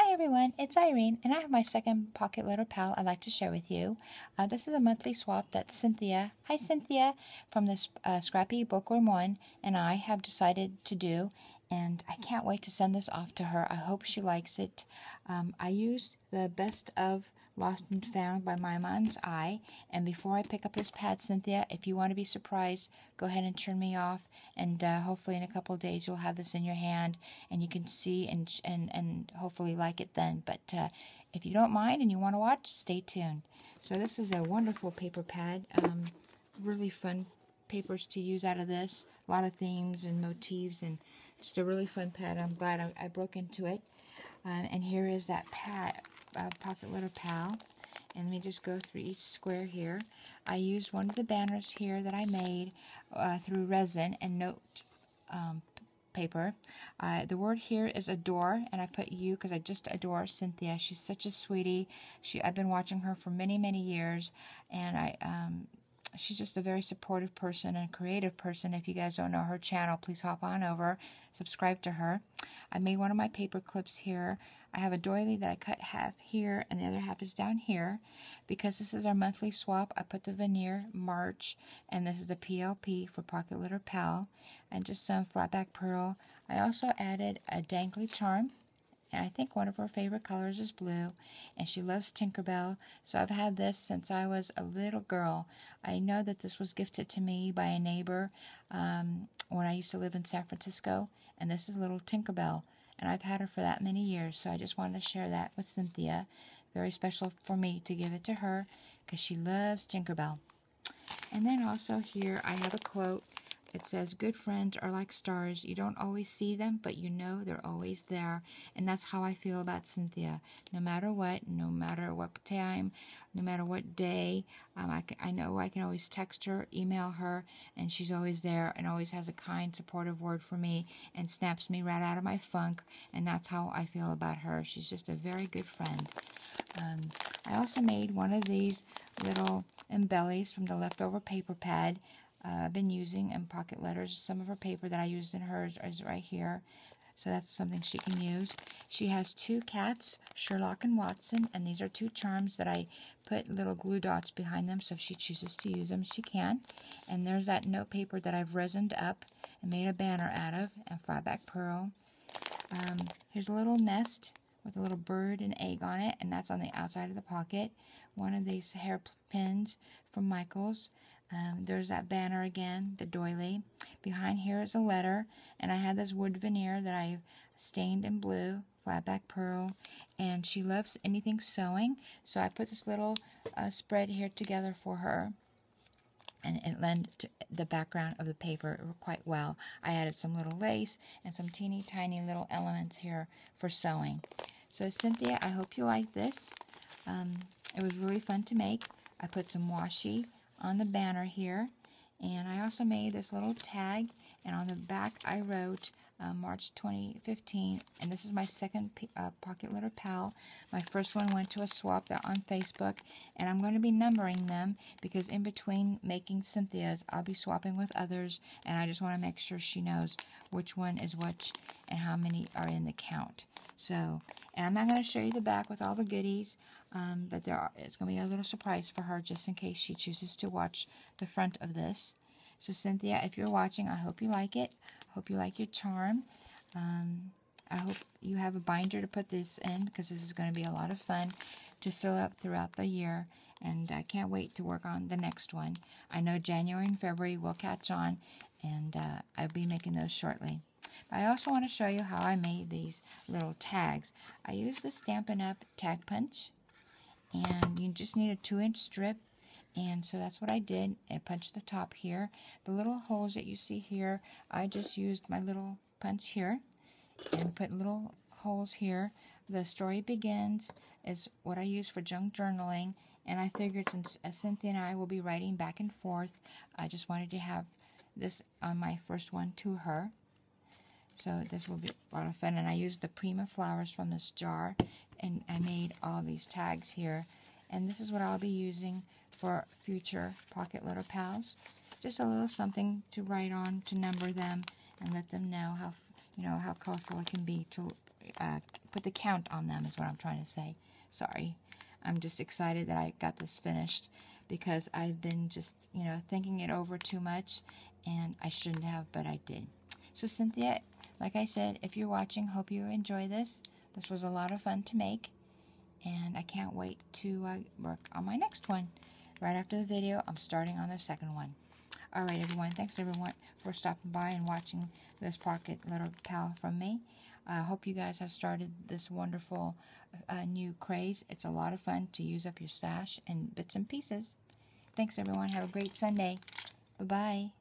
Hi everyone, it's Irene, and I have my second pocket letter pal I'd like to share with you. This is a monthly swap that Cynthia, hi Cynthia, from the thescrappybookworm1 and I have decided to do, and I can't wait to send this off to her. I hope she likes it. I used the Best of Lost and Found by My Mind's Eye, and before I pick up this pad, Cynthia, if you want to be surprised, go ahead and turn me off, and hopefully in a couple of days you'll have this in your hand and you can see and hopefully like it then. But if you don't mind and you want to watch, stay tuned. So this is a wonderful paper pad, really fun papers to use out of this, a lot of themes and motifs, and just a really fun pad. I'm glad I broke into it. And here is that pad, pocket letter pal. And let me just go through each square here. I used one of the banners here that I made through resin and note paper. The word here is adore, and I put you because I just adore Cynthia. She's such a sweetie. I've been watching her for many years, and she's just a very supportive person and creative person. If you guys don't know her channel, please hop on over, subscribe to her. I made one of my paper clips here. I have a doily that I cut half here and the other half is down here. Because this is our monthly swap, I put the veneer March, and this is the PLP for Pocket Letter Pal, and just some flat back pearl. I also added a dangly charm, and I think one of her favorite colors is blue, and she loves Tinkerbell, so I've had this since I was a little girl. I know that this was gifted to me by a neighbor when I used to live in San Francisco, and this is little Tinkerbell, and I've had her for that many years, so I just wanted to share that with Cynthia. Very special for me to give it to her, because she loves Tinkerbell. And then also here I have a quote. It says, good friends are like stars. You don't always see them, but you know they're always there. And that's how I feel about Cynthia. No matter what time, no matter what day, I know I can always text her, email her, and she's always there and always has a kind, supportive word for me and snaps me right out of my funk. And that's how I feel about her. She's just a very good friend. I also made one of these little embellies from the leftover paper pad. I've been using in pocket letters. Some of her paper that I used in hers is right here, so that's something she can use. She has two cats, Sherlock and Watson, and these are two charms that I put little glue dots behind them, so if she chooses to use them, she can. And there's that note paper that I've resined up and made a banner out of, and flat back pearl. Here's a little nest with a little bird and egg on it, and that's on the outside of the pocket. One of these hairpins from Michael's. There's that banner again, the doily. Behind here is a letter, and I had this wood veneer that I stained in blue, flat back pearl, and she loves anything sewing, so I put this little spread here together for her, and it lent to the background of the paper quite well. I added some little lace and some teeny tiny little elements here for sewing. So Cynthia, I hope you like this. It was really fun to make. I put some washi on the banner here, and I also made this little tag, and on the back I wrote March 2015, and this is my second pocket letter pal. My first one went to a swap on Facebook, and I'm going to be numbering them because in between making Cynthia's, I'll be swapping with others, and I just want to make sure she knows which one is which and how many are in the count. So, and I'm not going to show you the back with all the goodies, but it's going to be a little surprise for her just in case she chooses to watch the front of this. So Cynthia, if you're watching, I hope you like it. I hope you like your charm. I hope you have a binder to put this in because this is going to be a lot of fun to fill up throughout the year. And I can't wait to work on the next one. I know January and February will catch on, and I'll be making those shortly. I also want to show you how I made these little tags. I used the Stampin' Up! Tag punch, and you just need a 2-inch strip, and so that's what I did. I punched the top here. The little holes that you see here, I just used my little punch here and put little holes here. The story begins is what I use for junk journaling, and I figured since Cynthia and I will be writing back and forth, I just wanted to have this on my first one to her. So this will be a lot of fun, and I used the Prima flowers from this jar, and I made all these tags here. And this is what I'll be using for future pocket letter pals. Just a little something to write on, to number them, and let them know how colorful it can be to put the count on them is what I'm trying to say. Sorry. I'm just excited that I got this finished because I've been just, thinking it over too much, and I shouldn't have, but I did. So Cynthia, like I said, if you're watching, hope you enjoy this. This was a lot of fun to make, and I can't wait to work on my next one. Right after the video, I'm starting on the second one. Alright everyone, thanks everyone for stopping by and watching this pocket little pal from me. I hope you guys have started this wonderful new craze. It's a lot of fun to use up your stash in bits and pieces. Thanks everyone, have a great Sunday. Bye-bye.